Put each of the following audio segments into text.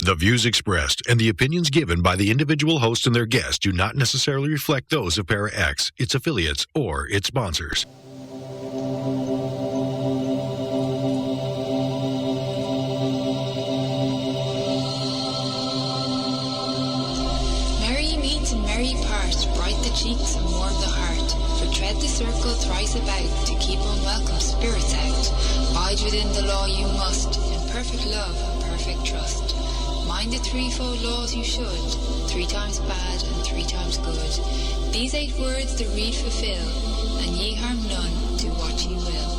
The views expressed and the opinions given by the individual host and their guests do not necessarily reflect those of Para X, its affiliates, or its sponsors. Merry meet and merry part, bright the cheeks and warm the heart. For tread the circle thrice about, to keep unwelcome spirits out. Bide within the law you must, in perfect love and perfect trust. Mind the threefold laws you should, 3 times bad and 3 times good. These 8 words the read fulfill, and ye harm none, do what ye will.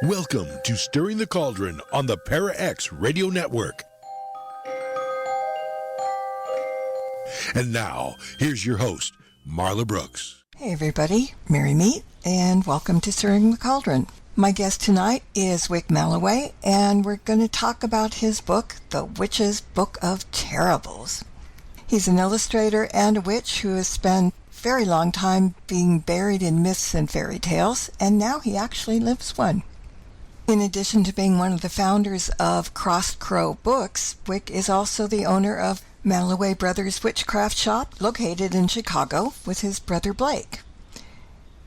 Welcome to Stirring the Cauldron on the Para X Radio Network. And now, here's your host, Marla Brooks. Hey everybody, Merry Meet, and welcome to Stirring the Cauldron. My guest tonight is Wycke Malliway, and we're going to talk about his book, The Witch's Book of Terribles. He's an illustrator and a witch who has spent a very long time being buried in myths and fairy tales, and now he actually lives one. In addition to being one of the founders of Crossed Crow Books, Wycke is also the owner of Malliway Brothers Witchcraft Shop, located in Chicago, with his brother Blake.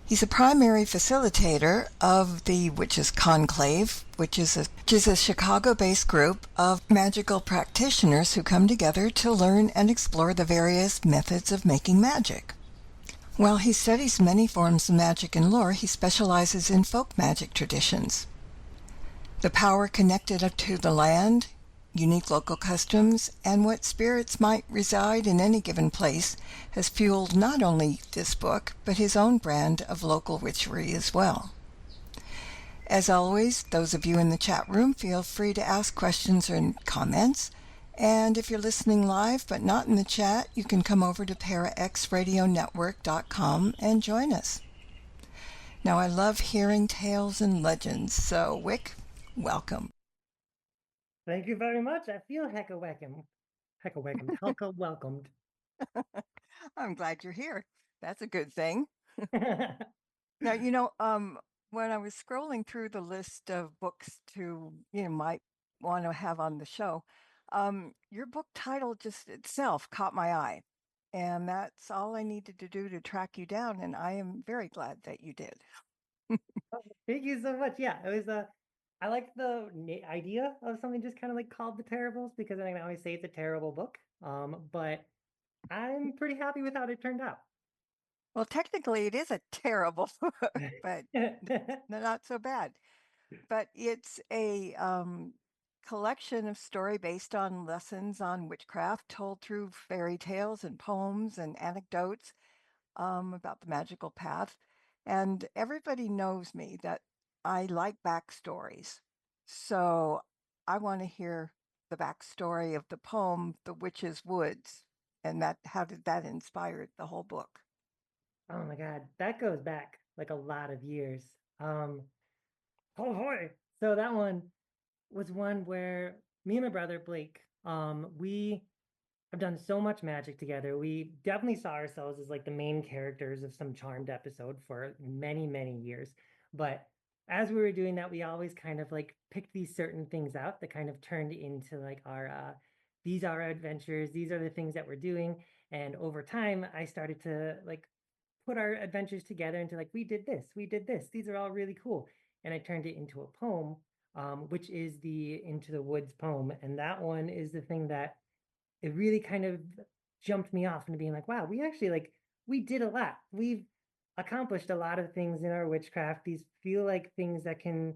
He's a primary facilitator of the Witches Conclave, which is a Chicago-based group of magical practitioners who come together to learn and explore the various methods of making magic. While he studies many forms of magic and lore, he specializes in folk magic traditions. The power connected up to the land, unique local customs, and what spirits might reside in any given place has fueled not only this book, but his own brand of local witchery as well. As always, those of you in the chat room, feel free to ask questions or comments. And if you're listening live but not in the chat, you can come over to paraxradionetwork.com and join us. Now, I love hearing tales and legends, so Wycke, welcome. Thank you very much. I feel hecka welcomed. I'm glad you're here. That's a good thing. Now, when I was scrolling through the list of books might want to have on the show, your book title just itself caught my eye. And that's all I needed to do to track you down. And I am very glad that you did. Thank you so much. Yeah, it was I like the idea of something just kind of like called The Terribles, because I can always say it's a terrible book. But I'm pretty happy with how it turned out. Well, technically it is a terrible book, but not so bad. But it's a collection of story based on lessons on witchcraft told through fairy tales and poems and anecdotes about the magical path. And everybody knows me that I like backstories. So I want to hear the backstory of the poem, The Witch's Woods, and how did that inspire the whole book? Oh my God, that goes back like a lot of years. Oh boy. So that one was one where me and my brother Blake, we have done so much magic together. We definitely saw ourselves as like the main characters of some Charmed episode for many, many years. But as we were doing that, we always kind of like picked these certain things out that kind of turned into like these are our adventures. These are the things that we're doing. And over time, I started to like put our adventures together into like, we did this. These are all really cool. And I turned it into a poem, which is the Into the Woods poem. And that one is the thing that it really kind of jumped me off into being like, wow, we did a lot. We've accomplished a lot of things in our witchcraft. These feel like things that can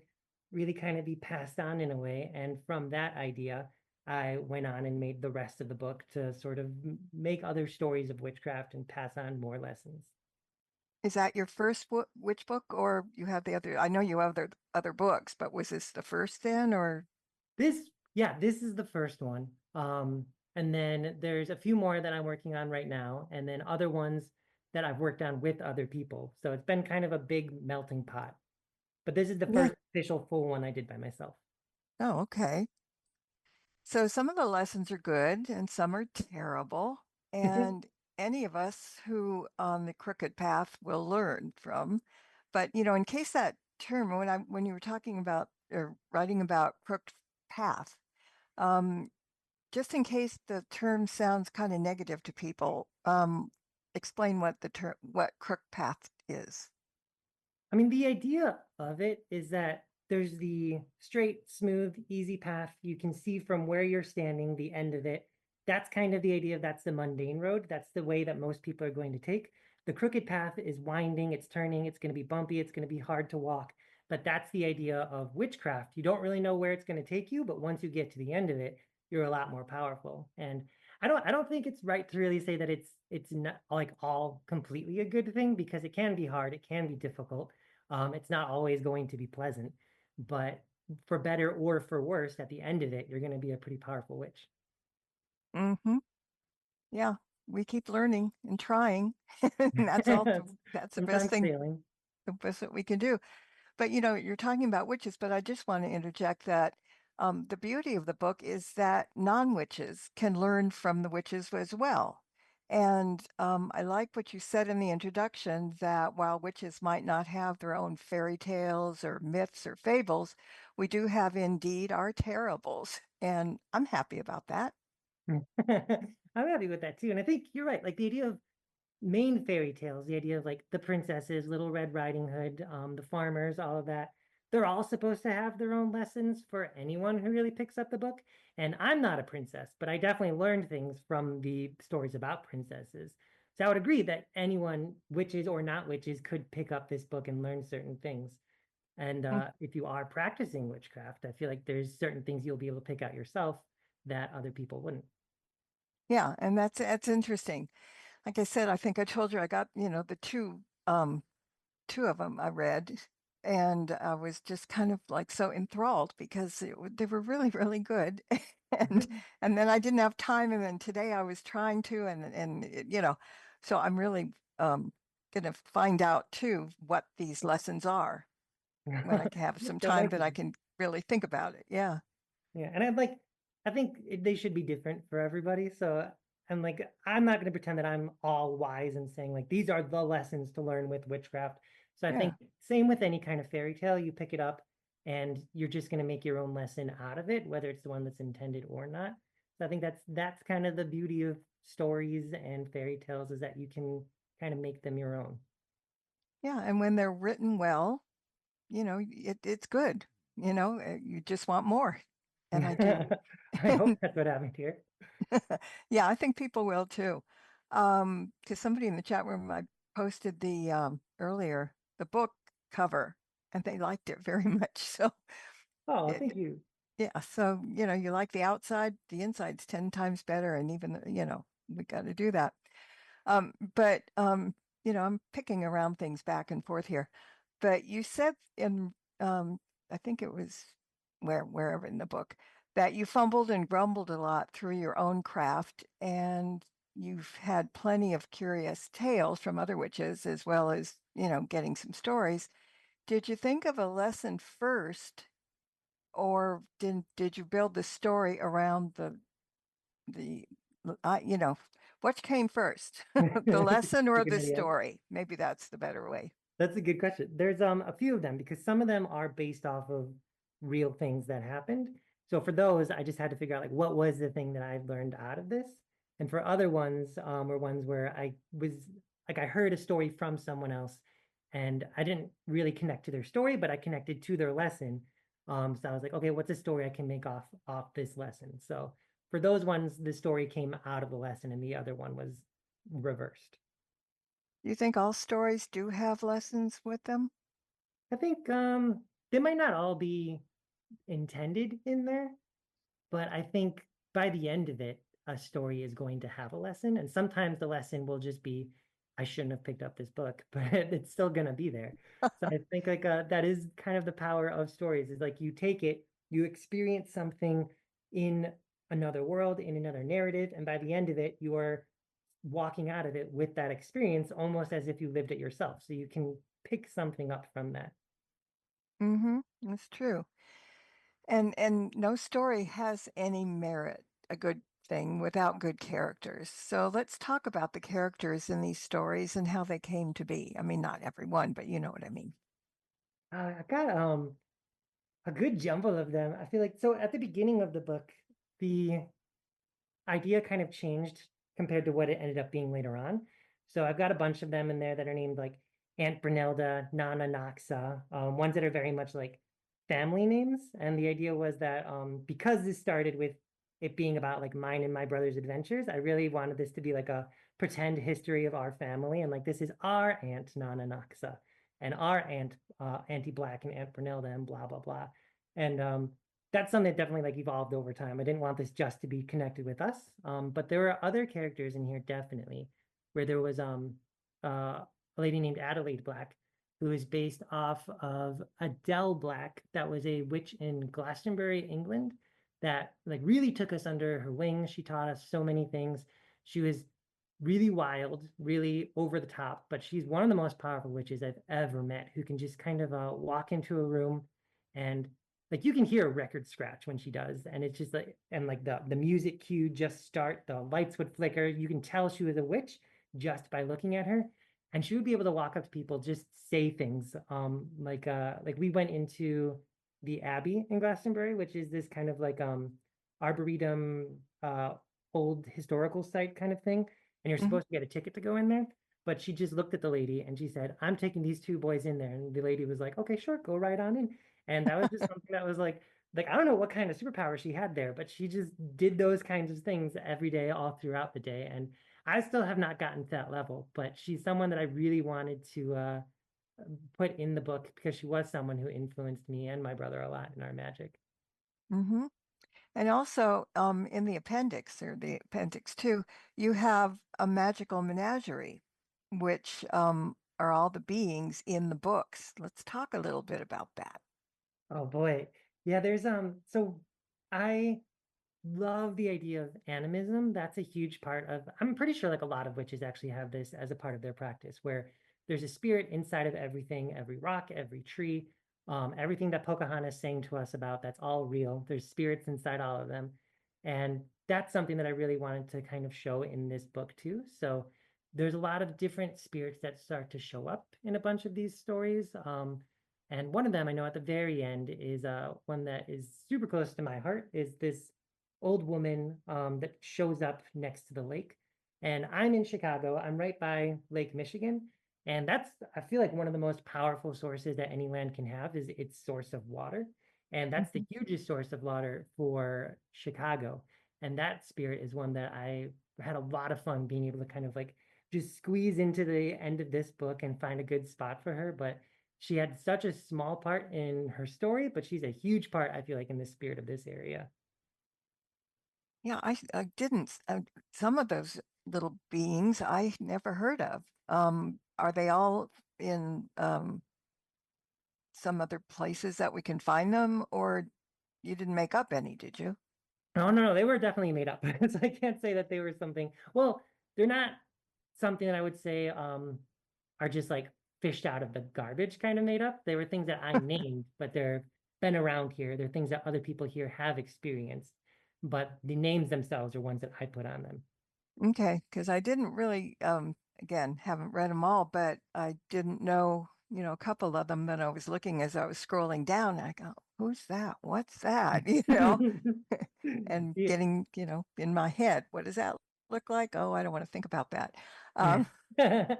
really kind of be passed on in a way. And from that idea, I went on and made the rest of the book to sort of make other stories of witchcraft and pass on more lessons. Is that your first witch book, or you have the other? I know you have other books, but was this the first then, or? This is the first one. And then there's a few more that I'm working on right now, and then other ones that I've worked on with other people. So it's been kind of a big melting pot. But this is the Yeah. first official full one I did by myself. Oh, okay. So some of the lessons are good and some are terrible. And any of us who on the crooked path will learn from. But in case that term, when you were talking about or writing about crooked path, um, just in case the term sounds kind of negative to people, explain what crook path is. I mean, the idea of it is that there's the straight, smooth, easy path. You can see from where you're standing, the end of it. That's kind of the idea of that's the mundane road. That's the way that most people are going to take. The crooked path is winding, it's turning, it's going to be bumpy, it's going to be hard to walk. But that's the idea of witchcraft. You don't really know where it's going to take you, but once you get to the end of it, you're a lot more powerful. And I don't think it's right to really say that it's not like all completely a good thing, because it can be hard, it can be difficult. It's not always going to be pleasant, but for better or for worse, at the end of it, you're going to be a pretty powerful witch. Mm-hmm. Yeah, we keep learning and trying. And that's all. That's the best Sometimes thing. failing. The best that we can do. But you're talking about witches, but I just want to interject that the beauty of the book is that non-witches can learn from the witches as well. And I like what you said in the introduction that while witches might not have their own fairy tales or myths or fables, we do have indeed our terribles. And I'm happy about that. I'm happy with that too. And I think you're right. Like the idea of main fairy tales, the idea of like the princesses, Little Red Riding Hood, the farmers, all of that, they're all supposed to have their own lessons for anyone who really picks up the book. And I'm not a princess, but I definitely learned things from the stories about princesses. So I would agree that anyone, witches or not witches, could pick up this book and learn certain things. And Mm, if you are practicing witchcraft, I feel like there's certain things you'll be able to pick out yourself that other people wouldn't. yeah, and that's interesting. Like I said, I think I told you I got, the two of them I read, and I was just kind of like so enthralled because they were really, really good. and and then I didn't have time, and then today I was trying to, so I'm really gonna find out too what these lessons are when I have some That time might that be. I can really think about it. Yeah, Yeah, and I think they should be different for everybody. So I'm not going to pretend that I'm all wise and saying like these are the lessons to learn with witchcraft. So I yeah. think same with any kind of fairy tale, you pick it up and you're just going to make your own lesson out of it, whether it's the one that's intended or not. So I think that's kind of the beauty of stories and fairy tales, is that you can kind of make them your own. Yeah, and when they're written well, it's good. You just want more, and I do. I hope that's what happened here. Yeah, I think people will too. Because somebody in the chat room, I posted the book cover, and they liked it very much. So, Oh, it, thank you. yeah, so you like the outside, the inside's 10 times better, and even we got to do that. But I'm picking around things back and forth here. But you said I think it was wherever in the book that you fumbled and grumbled a lot through your own craft, and you've had plenty of curious tales from other witches as well as getting some stories. Did you think of a lesson first, or did you build the story around the what came first, the That's lesson a or good the idea. story? Maybe that's the better way. That's a good question. There's a few of them, because some of them are based off of real things that happened. So for those, I just had to figure out like what was the thing that I learned out of this. And for other ones, were ones where I was like I heard a story from someone else, and I didn't really connect to their story, but I connected to their lesson. So I was like, okay, what's a story I can make off this lesson? So for those ones, the story came out of the lesson, and the other one was reversed. You think all stories do have lessons with them? I think they might not all be intended in there, but I think by the end of it, a story is going to have a lesson. And sometimes the lesson will just be, I shouldn't have picked up this book, but it's still going to be there. So I think like that is kind of the power of stories, is like you take it, you experience something in another world, in another narrative, and by the end of it, you are walking out of it with that experience almost as if you lived it yourself. So you can pick something up from that. Mm-hmm. That's true. And no story has any merit, a good thing, without good characters. So let's talk about the characters in these stories and how they came to be. I mean, not everyone, but you know what I mean. I got a good jumble of them. I feel like so at the beginning of the book, the idea kind of changed compared to what it ended up being later on. So I've got a bunch of them in there that are named like Aunt Brynelda, Nonna Noxa, ones that are very much like family names. And the idea was that because this started with it being about like mine and my brother's adventures, I really wanted this to be like a pretend history of our family. And like this is our Aunt Nonna Noxa and our Aunt Auntie Black and Aunt Brynelda and blah blah blah. And that's something that definitely like evolved over time. I didn't want this just to be connected with us. But there were other characters in here definitely, where there was a lady named Adelaide Black, who is based off of Adele Black, that was a witch in Glastonbury, England, that like really took us under her wing. She taught us so many things. She was really wild, really over the top, but she's one of the most powerful witches I've ever met, who can just kind of walk into a room and like you can hear a record scratch when she does, and it's just like and like the music cue just start, the lights would flicker. You can tell she was a witch just by looking at her, and she would be able to walk up to people, just say things. Like we went into the Abbey in Glastonbury, which is this kind of like arboretum, old historical site kind of thing, and you're Hmm. supposed to get a ticket to go in there. But she just looked at the lady and she said, "I'm taking these two boys in there," and the lady was like, "Okay, sure, go right on in." And that was just something that was like I don't know what kind of superpower she had there, but she just did those kinds of things every day, all throughout the day. And I still have not gotten to that level, but she's someone that I really wanted to put in the book because she was someone who influenced me and my brother a lot in our magic. Hmm. And also, in the appendix, or the appendix two, you have a magical menagerie, which are all the beings in the books. Let's talk a little bit about that. Oh boy. Yeah, there's so I love the idea of animism. That's a huge part of, I'm pretty sure like a lot of witches actually have this as a part of their practice, where there's a spirit inside of everything, every rock, every tree, everything that Pocahontas sang to us about, that's all real. There's spirits inside all of them. And that's something that I really wanted to kind of show in this book too. So there's a lot of different spirits that start to show up in a bunch of these stories. And one of them I know at the very end is one that is super close to my heart, is this old woman that shows up next to the lake. And I'm in Chicago. I'm right by Lake Michigan. And that's, I feel like, one of the most powerful sources that any land can have is its source of water. And that's the Mhm. hugest source of water for Chicago. And that spirit is one that I had a lot of fun being able to kind of like just squeeze into the end of this book and find a good spot for her. But she had such a small part in her story, but she's a huge part, I feel like, in the spirit of this area. Yeah, I didn't. Some of those little beings I never heard of. Are they all in some other places that we can find them, or you didn't make up any, did you? No, no, no, they were definitely made up. So I can't say that they were something. Well, they're not something that I would say are just like fished out of the garbage kind of made up. They were things that I named, but they're been around here. They're things that other people here have experienced, but the names themselves are ones that I put on them. Okay, because I didn't really, again, haven't read them all, but I didn't know, a couple of them that I was looking as I was scrolling down. I go, who's that? What's that? And Yeah. getting, in my head, what does that look like? Oh, I don't want to think about that. Yeah. Um,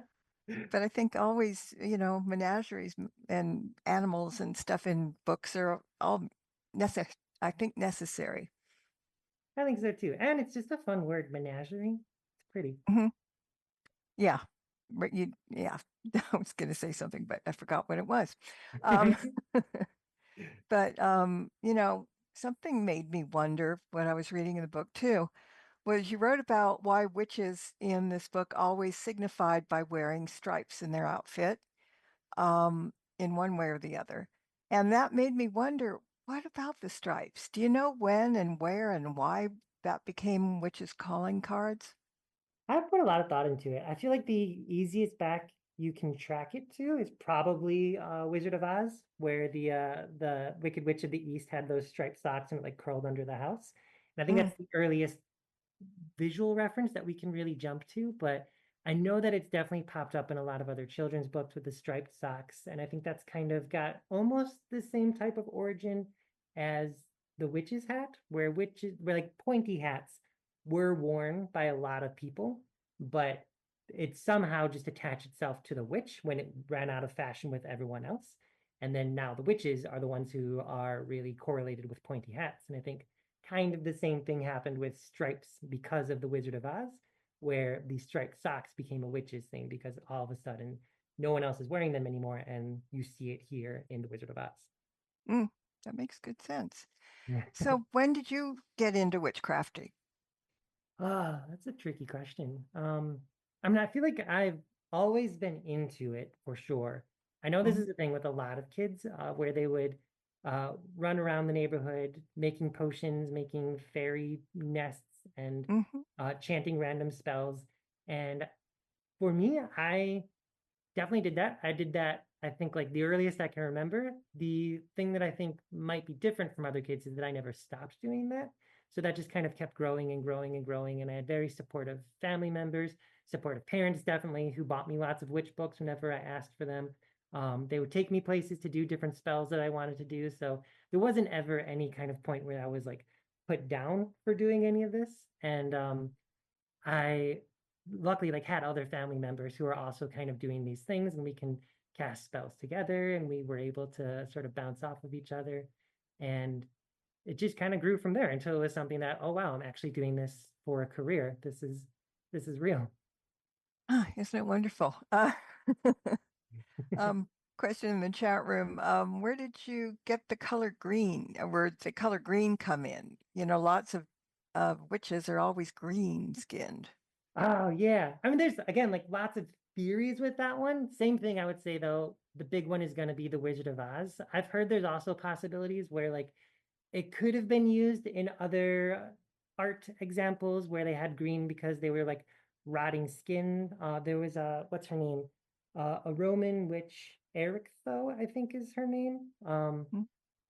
but I think always, menageries and animals and stuff in books are all necessary. I think necessary. I think so too. And it's just a fun word, menagerie. It's pretty. Mhm. Yeah. Yeah, I was going to say something, but I forgot what it was. Um, but, something made me wonder when I was reading in the book too, was you wrote about why witches in this book always signified by wearing stripes in their outfit, in one way or the other. And that made me wonder, what about the stripes? Do you know when and where and why that became witches' calling cards? I've put a lot of thought into it. I feel like the easiest back you can track it to is probably Wizard of Oz, where the Wicked Witch of the East had those striped socks and it like curled under the house. And I think Mm, that's the earliest visual reference that we can really jump to, but I know that it's definitely popped up in a lot of other children's books with the striped socks, and I think that's kind of got almost the same type of origin as the witch's hat, where like pointy hats were worn by a lot of people, but it somehow just attached itself to the witch when it ran out of fashion with everyone else. And then now the witches are the ones who are really correlated with pointy hats. And I think kind of the same thing happened with stripes because of the Wizard of Oz, where the striped socks became a witch's thing because all of a sudden no one else is wearing them anymore, and you see it here in the Wizard of Oz. mm, that makes good sense. Yeah. So when did you get into witchcrafting? That's a tricky question. I mean, I feel like I've always been into it for sure. I know this Mm-hmm, is a thing with a lot of kids, where they would run around the neighborhood making potions, making fairy nests, and mm-hmm, chanting random spells. And for me, I definitely did that. I did that, I think, like the earliest I can remember. The thing that I think might be different from other kids is that I never stopped doing that. So that just kind of kept growing and growing and growing. And I had very supportive family members, supportive parents, definitely, who bought me lots of witch books whenever I asked for them. They would take me places to do different spells that I wanted to do. So there wasn't ever any kind of point where I was like put down for doing any of this. And I luckily like had other family members who are also kind of doing these things, and we can cast spells together, and we were able to sort of bounce off of each other. And it just kind of grew from there until it was something that, oh wow, I'm actually doing this for a career. This is real. Ah, isn't it wonderful? Um, question in the chat room. Where did you get the color green? Where did the color green come in? Lots of witches are always green skinned. Oh yeah. I mean, there's again like lots of theories with that one. Same thing I would say though, the big one is going to be the Wizard of Oz. I've heard there's also possibilities where like it could have been used in other art examples where they had green because they were like rotting skin. There was a what's her name? A Roman witch, Erichtho, I think is her name. Mm,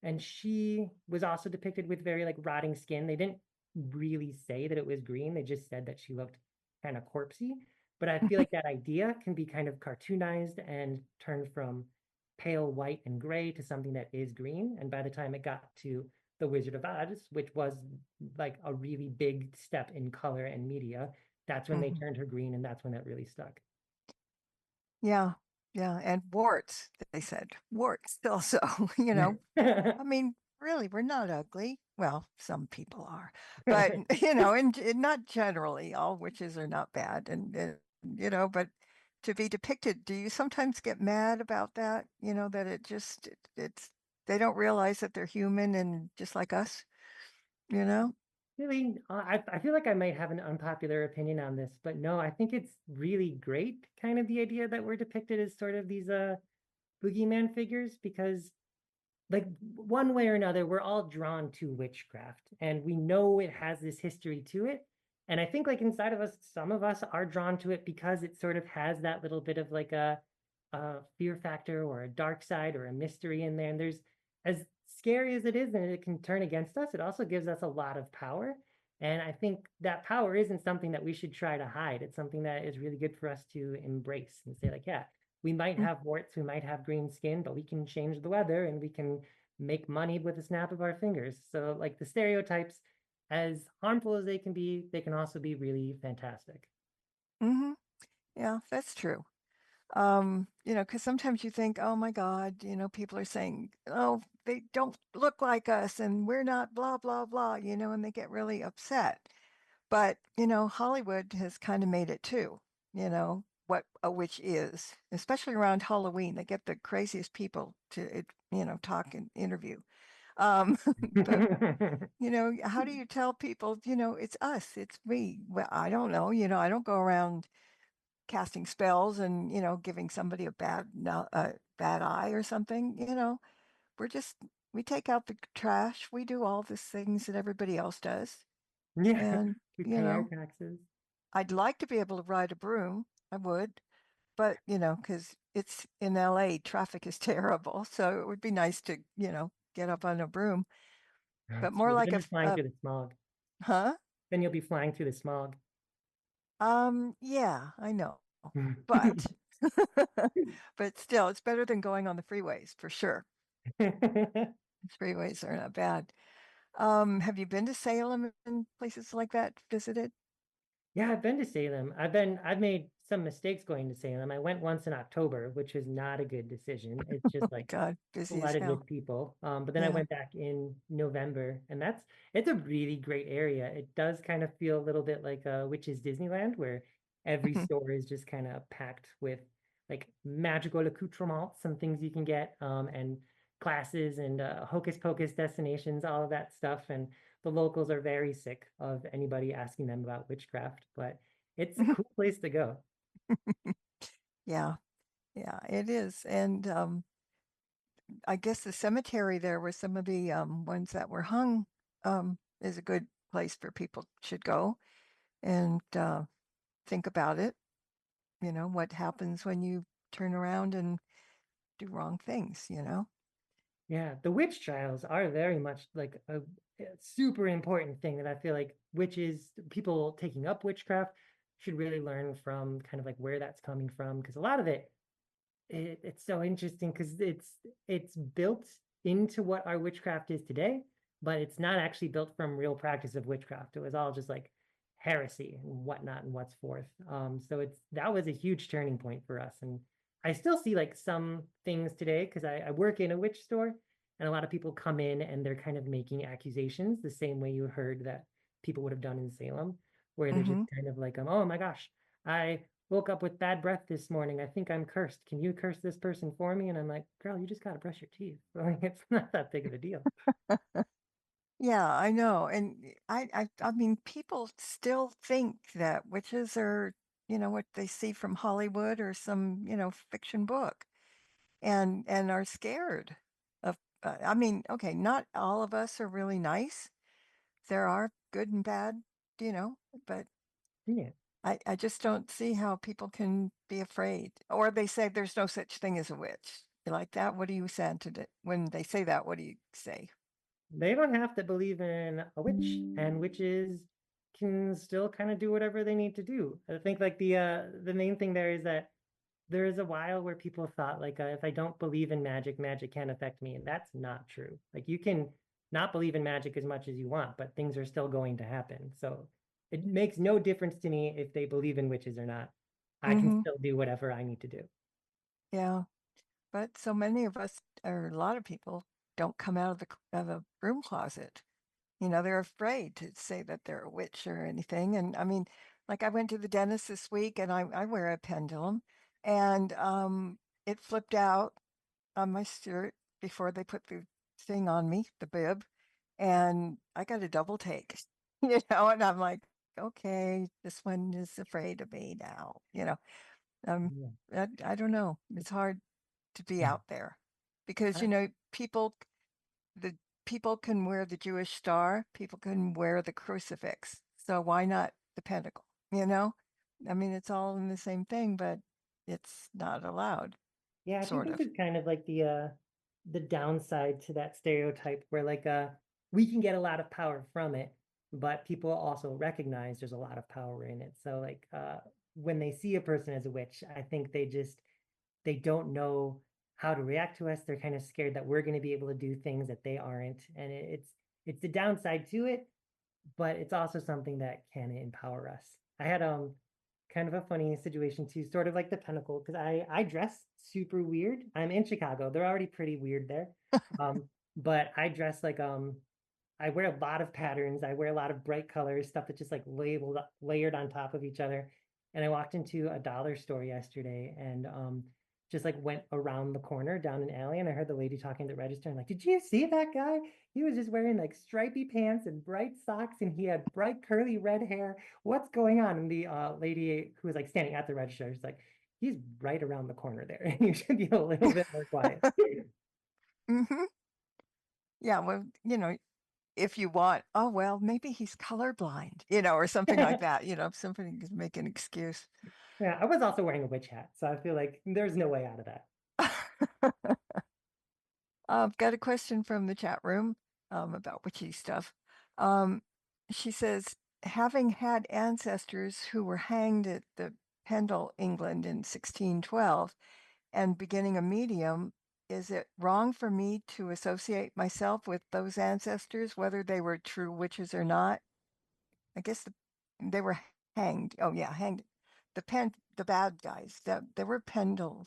And she was also depicted with very like rotting skin. They didn't really say that it was green. They just said that she looked kind of corpsey. But I feel like that idea can be kind of cartoonized and turned from pale white and gray to something that is green. And by the time it got to the Wizard of Oz, which was like a really big step in color and media, that's when they mhm. turned her green, and that's when that really stuck. Yeah, yeah, and warts, they said. Warts also, I mean, really, we're not ugly. Well, some people are, but and not generally. All witches are not bad, but to be depicted, do you sometimes get mad about that? That it's they don't realize that they're human and just like us. You know? Really, I feel like I might have an unpopular opinion on this, but no, I think it's really great, kind of the idea that we're depicted as sort of these boogeyman figures, because like one way or another, we're all drawn to witchcraft, and we know it has this history to it. And I think like inside of us, some of us are drawn to it because it sort of has that little bit of like a fear factor or a dark side or a mystery in there. And there's as scary as it is, and it can turn against us, it also gives us a lot of power. And I think that power isn't something that we should try to hide. It's something that is really good for us to embrace and say, like, yeah, we might Mm, have warts, we might have green skin, but we can change the weather and we can make money with a snap of our fingers. So, like the stereotypes, as harmful as they can be, they can also be really fantastic. mhm. Yeah, that's true. Because sometimes you think, oh my God, people are saying, oh, they don't look like us and we're not blah, blah, blah, and they get really upset. But, Hollywood has kind of made it too, what a witch is, especially around Halloween. They get the craziest people to, talk and interview. Um, but, how do you tell people, it's us, it's me? Well, I don't know, I don't go around casting spells and giving somebody a bad eye or something. We're just we take out the trash, we do all these things that everybody else does, Yeah, and we you pay our know taxes. I'd like to be able to ride a broom. I would, but because it's in LA, traffic is terrible. So it would be nice to, get up on a broom, but That's more true. But like then you're flying through the smog. huh? Then you'll be flying through the smog. Yeah, I know, but but still, it's better than going on the freeways for sure. Freeways are not bad. Have you been to Salem and places like that? Visited? Yeah, I've been to Salem. I've made some mistakes going to Salem. I went once in October, which was not a good decision. It's just like God, busy as flooded hell. with people. But then I Yeah. went back in November, and it's a really great area. It does kind of feel a little bit like Witch's Disneyland, where every store is just kind of packed with like magical accoutrements and things you can get, and classes and hocus pocus destinations, all of that stuff. And the locals are very sick of anybody asking them about witchcraft, but it's a cool place to go. Yeah, yeah, it is. And I guess the cemetery there where some of the ones that were hung is a good place for people should go and think about it. What happens when you turn around and do wrong things. Yeah, the witch trials are very much like a super important thing that I feel like witches, people taking up witchcraft should really learn from kind of like where that's coming from. Because a lot of it's so interesting because it's built into what our witchcraft is today, but it's not actually built from real practice of witchcraft. It was all just like heresy and whatnot and what's forth. So that was a huge turning point for us. And I still see like some things today because I work in a witch store and a lot of people come in and they're kind of making accusations the same way you heard that people would have done in Salem, where they're just Mm-hmm. kind of like, oh my gosh, I woke up with bad breath this morning. I think I'm cursed. Can you curse this person for me? And I'm like, girl, you just got to brush your teeth. Like, it's not that big of a deal. Yeah, I know. And I mean, people still think that witches are, what they see from Hollywood or some, fiction book and are scared of, I mean, okay, not all of us are really nice. There are good and bad, you know, but Yeah. I just don't see how people can be afraid. Or they say there's no such thing as a witch. You like that? What do you say to when they say that? What do you say? They don't have to believe in a witch, and witches can still kind of do whatever they need to do. I think like the main thing there is that there is a while where people thought like if I don't believe in magic, magic can't affect me, and that's not true. Like you can not believe in magic as much as you want, but things are still going to happen. So it makes no difference to me if they believe in witches or not. I can Mm-hmm. still do whatever I need to do. Yeah. But so many of us, or a lot of people, don't come out of of a broom closet. They're afraid to say that they're a witch or anything. And I mean, like I went to the dentist this week and I wear a pendulum and it flipped out on my shirt before they put the thing on me, the bib, and I got a double take, and I'm like, okay, this one is afraid of me now. Um, Yeah. I don't know. It's hard to be out there because, I- the people can wear the Jewish star, people can wear the crucifix. So why not the pentacle? You know? I mean, it's all in the same thing, but it's not allowed, Yeah, I think sort this of. is kind of like the downside to that stereotype where like we can get a lot of power from it, but people also recognize there's a lot of power in it. So like when they see a person as a witch, I think they don't know how to react to us. They're kind of scared that we're going to be able to do things that they aren't. And it's the downside to it, but it's also something that can empower us. I had kind of a funny situation too, sort of like the Pinnacle, because I dress super weird. I'm in Chicago. They're already pretty weird there. But I dress like I wear a lot of patterns. I wear a lot of bright colors, stuff that's just like labeled layered on top of each other. And I walked into a dollar store yesterday and just like went around the corner down an alley and I heard the lady talking to the register and like, did you see that guy? He was just wearing like stripy pants and bright socks and he had bright curly red hair. What's going on? And the lady who was like standing at the register was like, he's right around the corner there. You should be a little bit more quiet. Hmm. Yeah, well, if you want, oh, well, maybe he's colorblind, or something like that, somebody can make an excuse. Yeah, I was also wearing a witch hat, so I feel like there's no way out of that. I've got a question from the chat room about witchy stuff. Um, she says, having had ancestors who were hanged at the Pendle, England in 1612, and beginning a medium, is it wrong for me to associate myself with those ancestors, whether they were true witches or not? I guess they were hanged. Oh yeah, hanged. The bad guys. They were Pendle,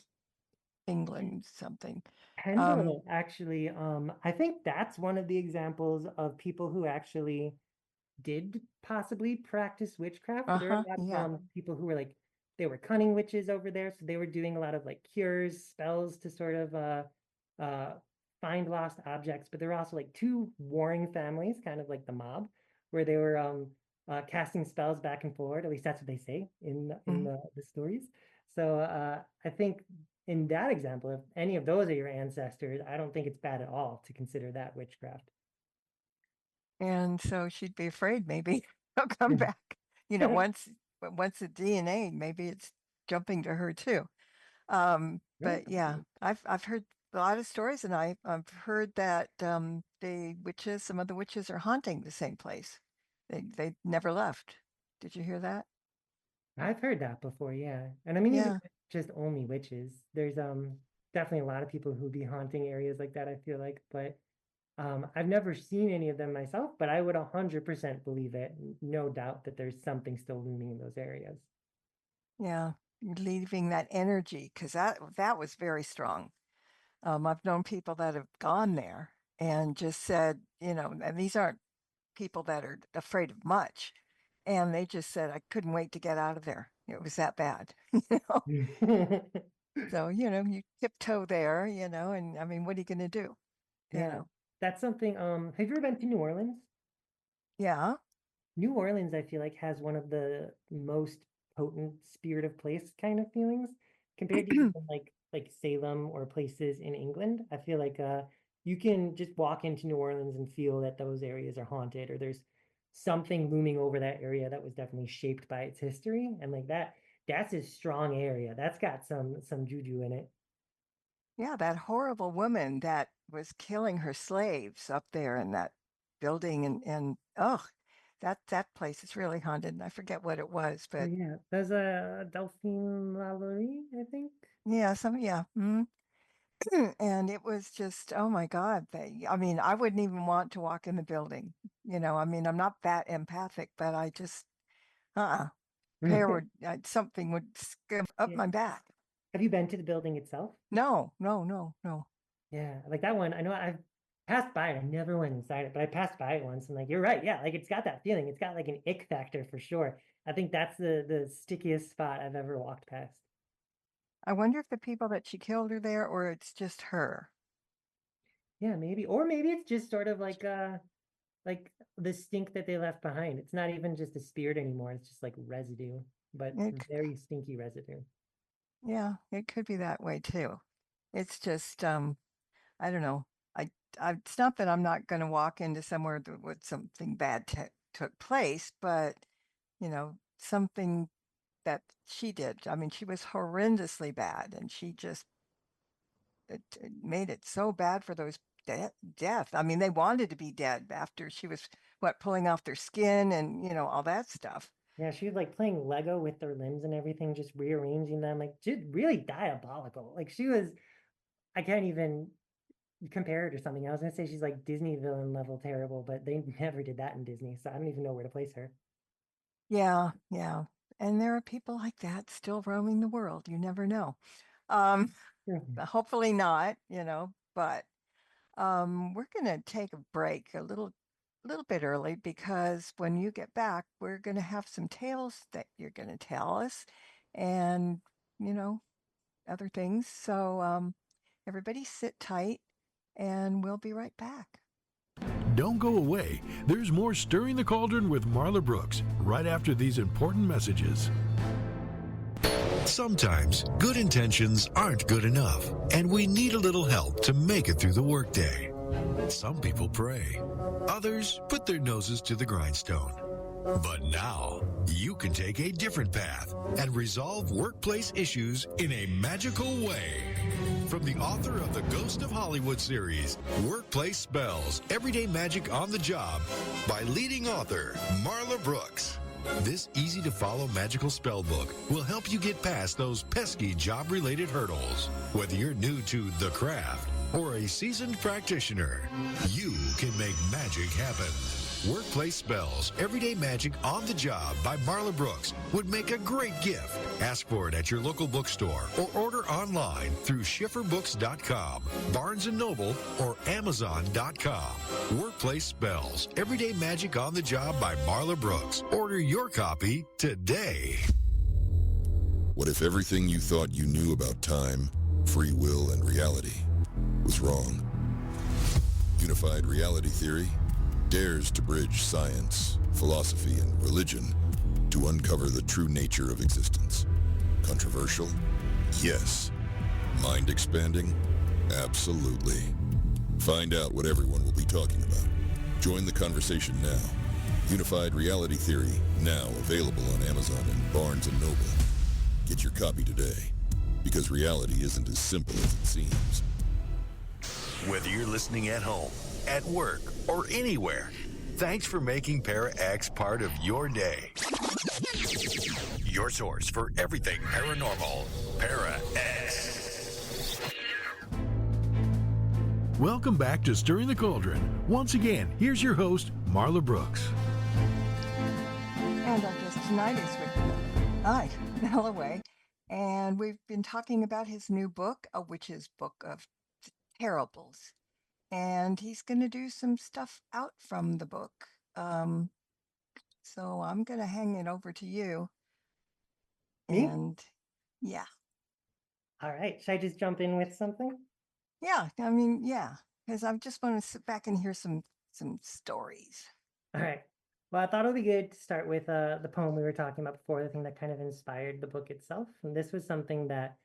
England, something. Pendle, actually, I think that's one of the examples of people who actually did possibly practice witchcraft. There are a lot Yeah. of people who were like, they were cunning witches over there, so they were doing a lot of like cures, spells to sort of find lost objects. But there were also like two warring families, kind of like the mob, where they were casting spells back and forward. At least that's what they say in the stories. So I think in that example, if any of those are your ancestors, I don't think it's bad at all to consider that witchcraft. And so she'd be afraid maybe they'll come back. Once the DNA, maybe it's jumping to her too. But yeah, I've heard a lot of stories, and I've heard that some of the witches are haunting the same place. They never left. Did you hear that? I've heard that before, yeah. And I mean, even Yeah. just only witches. There's definitely a lot of people who be haunting areas like that, I feel like, but I've never seen any of them myself, but I would 100% believe it. No doubt that there's something still looming in those areas. Yeah, leaving that energy, because that was very strong. I've known people that have gone there and just said, and these aren't people that are afraid of much, and they just said, I couldn't wait to get out of there. It was that bad. So, you tiptoe there, and I mean, what are you going to do? Yeah, that's something. Have you ever been to New Orleans? Yeah. New Orleans, I feel like, has one of the most potent spirit of place kind of feelings compared to even like Salem or places in England. I feel like you can just walk into New Orleans and feel that those areas are haunted, or there's something looming over that area that was definitely shaped by its history. And like that's a strong area. That's got some juju in it. Yeah, that horrible woman that was killing her slaves up there in that building, and oh, that place is really haunted. And I forget what it was, Oh but yeah, there's a Delphine Lalaurie, I think. yeah, and it was just, oh my God, I mean, I wouldn't even want to walk in the building. I mean, I'm not that empathic, but I just, something would skim up Yeah. my back. Have you been to the building itself? No. Yeah, like that one. I know I've passed by it. I never went inside it, but I passed by it once, and like you're right. Yeah, like it's got that feeling. It's got like an ick factor for sure. I think that's the stickiest spot I've ever walked past. I wonder if the people that she killed are there, or it's just her. Yeah, maybe, or maybe it's just sort of like the stink that they left behind. It's not even just a spirit anymore. It's just like residue, but very stinky residue. Yeah, it could be that way too. It's just, I don't know. It's not that I'm not going to walk into somewhere with something bad took place, but something that she did. I mean, she was horrendously bad, and she just it made it so bad for those death. I mean, they wanted to be dead after she was pulling off their skin and all that stuff. Yeah, she was like playing Lego with their limbs and everything, just rearranging them, like just really diabolical. Like she was, I can't even compare it or something. I was gonna say she's like Disney villain level terrible, but they never did that in Disney, so I don't even know where to place her. Yeah. And there are people like that still roaming the world. You never know. Hopefully not, but we're gonna take a break a little bit early, because when you get back, we're gonna have some tales that you're gonna tell us, and other things. So everybody sit tight, and we'll be right back. Don't go away. There's more Stirring the Cauldron with Marla Brooks right after these important messages. Sometimes good intentions aren't good enough, and we need a little help to make it through the workday. Some people pray. Others put their noses to the grindstone. But now, you can take a different path and resolve workplace issues in a magical way. From the author of the Ghost of Hollywood series, Workplace Spells, Everyday Magic on the Job, by leading author Marla Brooks. This easy-to-follow magical spell book will help you get past those pesky job-related hurdles. Whether you're new to the craft or a seasoned practitioner, you can make magic happen. Workplace Spells, Everyday Magic on the Job by Marla Brooks would make a great gift. Ask for it at your local bookstore or order online through schifferbooks.com, Barnes & Noble, or Amazon.com. Workplace Spells, Everyday Magic on the Job by Marla Brooks. Order your copy today. What if everything you thought you knew about time, free will, and reality was wrong? Unified reality theory dares to bridge science, philosophy, and religion to uncover the true nature of existence. Controversial? Yes. Mind-expanding? Absolutely. Find out what everyone will be talking about. Join the conversation now. Unified Reality Theory, now available on Amazon and Barnes & Noble. Get your copy today, because reality isn't as simple as it seems. Whether you're listening at home, at work, or anywhere, thanks for making Para X part of your day. Your source for everything paranormal, Para X. Welcome back to Stirring the Cauldron. Once again, here's your host, Marla Brooks. And our guest tonight is Malliway, and we've been talking about his new book, A Witch's Book of Terribles. And he's going to do some stuff out from the book. So I'm going to hang it over to you. Me? And yeah. All right. Should I just jump in with something? Yeah. I mean, yeah. Because I just want to sit back and hear some stories. All right. Well, I thought it would be good to start with the poem we were talking about before, the thing that kind of inspired the book itself. And this was something that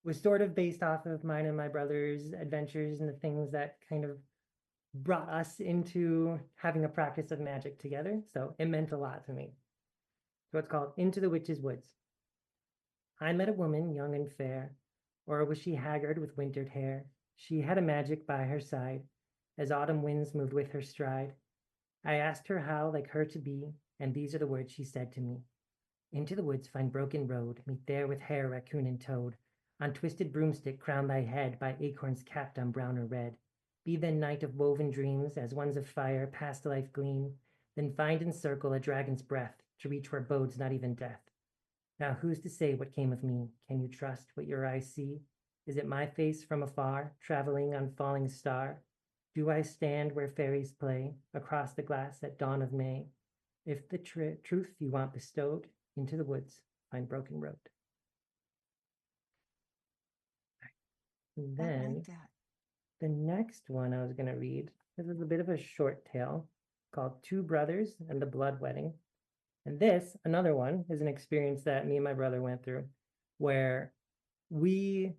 was sort of based off of mine and my brother's adventures and the things that kind of brought us into having a practice of magic together. So it meant a lot to me. So it's called Into the Witch's Woods. I met a woman young and fair, or was she haggard with wintered hair? She had a magic by her side, as autumn winds moved with her stride. I asked her how like her to be, and these are the words she said to me. Into the woods find broken road, meet there with hare, raccoon, and toad. On twisted broomstick crown thy head, by acorns capped on brown or red. Be then night of woven dreams, as ones of fire past life gleam. Then find in circle a dragon's breath, to reach where bodes not even death. Now who's to say what came of me? Can you trust what your eyes see? Is it my face from afar, traveling on falling star? Do I stand where fairies play, across the glass at dawn of May? If the truth you want bestowed, into the woods find broken road. And I then like that. the next one I was going to read, this is a bit of a short tale called Two Brothers and the Blood Wedding. And this, another one, is an experience that me and my brother went through where I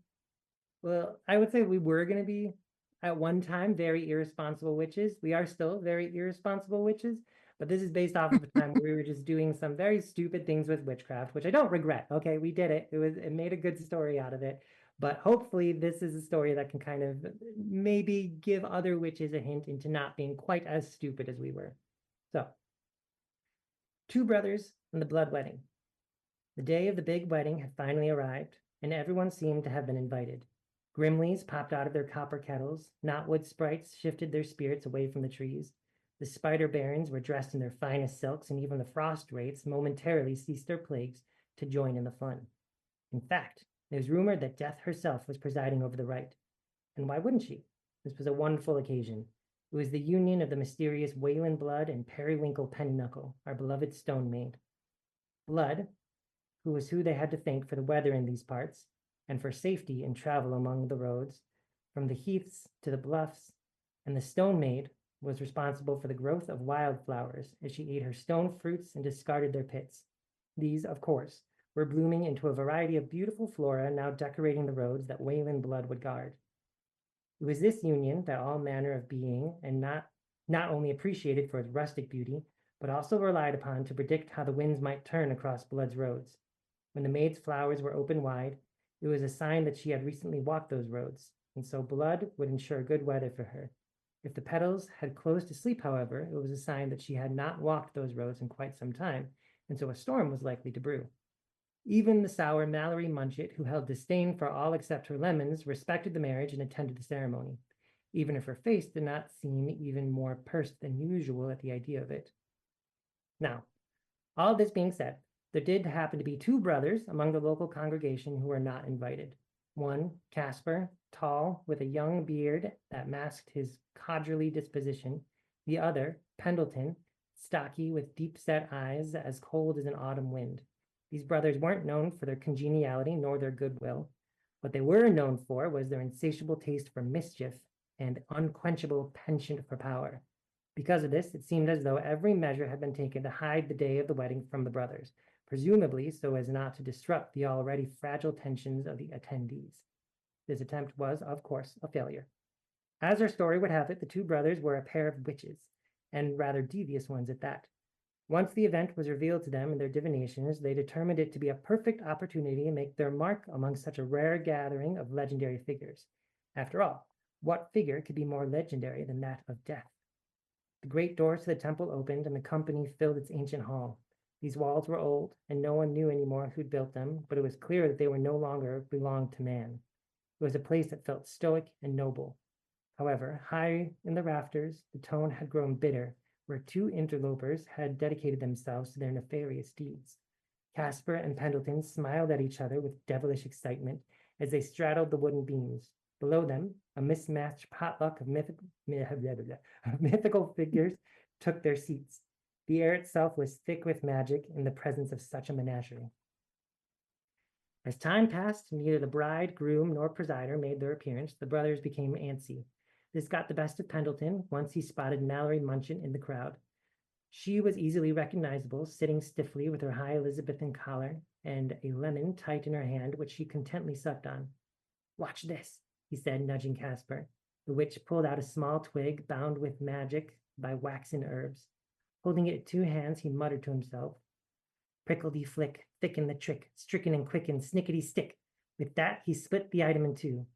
would say we were going to be at one time very irresponsible witches. We are still very irresponsible witches, but this is based off of a time where we were just doing some very stupid things with witchcraft, which I don't regret. Okay, we did it. It made a good story out of it. But hopefully this is a story that can kind of maybe give other witches a hint into not being quite as stupid as we were. So, Two Brothers and the Blood Wedding. The day of the big wedding had finally arrived, and everyone seemed to have been invited. Grimleys popped out of their copper kettles, knotwood sprites shifted their spirits away from the trees. The spider barons were dressed in their finest silks, and even the frost wraiths momentarily ceased their plagues to join in the fun. In fact, it was rumored that Death herself was presiding over the rite. And why wouldn't she? This was a wonderful occasion. It was the union of the mysterious Wayland Blood and Periwinkle Pennynuckle, our beloved stone maid. Blood, who was who they had to thank for the weather in these parts, and for safety in travel among the roads, from the heaths to the bluffs, and the stone maid was responsible for the growth of wildflowers as she ate her stone fruits and discarded their pits. These, of course, were blooming into a variety of beautiful flora now decorating the roads that Wayland Blood would guard. It was this union that all manner of being, and not only appreciated for its rustic beauty, but also relied upon to predict how the winds might turn across Blood's roads. When the maid's flowers were open wide, it was a sign that she had recently walked those roads, and so Blood would ensure good weather for her. If the petals had closed to sleep, however, it was a sign that she had not walked those roads in quite some time, and so a storm was likely to brew. Even the sour Mallory Munchett, who held disdain for all except her lemons, respected the marriage and attended the ceremony, even if her face did not seem even more pursed than usual at the idea of it. Now, all this being said, there did happen to be two brothers among the local congregation who were not invited. One, Caspar, tall, with a young beard that masked his codgerly disposition. The other, Pendleton, stocky, with deep-set eyes as cold as an autumn wind. These brothers weren't known for their congeniality nor their goodwill. What they were known for was their insatiable taste for mischief and unquenchable penchant for power. Because of this, it seemed as though every measure had been taken to hide the day of the wedding from the brothers, presumably so as not to disrupt the already fragile tensions of the attendees. This attempt was, of course, a failure. As our story would have it, the two brothers were a pair of witches, and rather devious ones at that. Once the event was revealed to them in their divinations, they determined it to be a perfect opportunity to make their mark among such a rare gathering of legendary figures. After all, what figure could be more legendary than that of death? The great doors to the temple opened, and the company filled its ancient hall. These walls were old, and no one knew anymore who'd built them, but it was clear that they were no longer belonged to man. It was a place that felt stoic and noble. However, high in the rafters, the tone had grown bitter, where two interlopers had dedicated themselves to their nefarious deeds. Caspar and Pendleton smiled at each other with devilish excitement as they straddled the wooden beams. Below them, a mismatched potluck of mythical figures took their seats. The air itself was thick with magic in the presence of such a menagerie. As time passed, neither the bride, groom, nor presider made their appearance. The brothers became antsy. This got the best of Pendleton once he spotted Mallory Munchett in the crowd. She was easily recognizable, sitting stiffly with her high Elizabethan collar and a lemon tight in her hand, which she contently sucked on. "Watch this," he said, nudging Caspar. The witch pulled out a small twig bound with magic by waxen herbs. Holding it in two hands, he muttered to himself, "Prickledy flick, thicken the trick, stricken and quicken, snickety stick." With that, he split the item in two.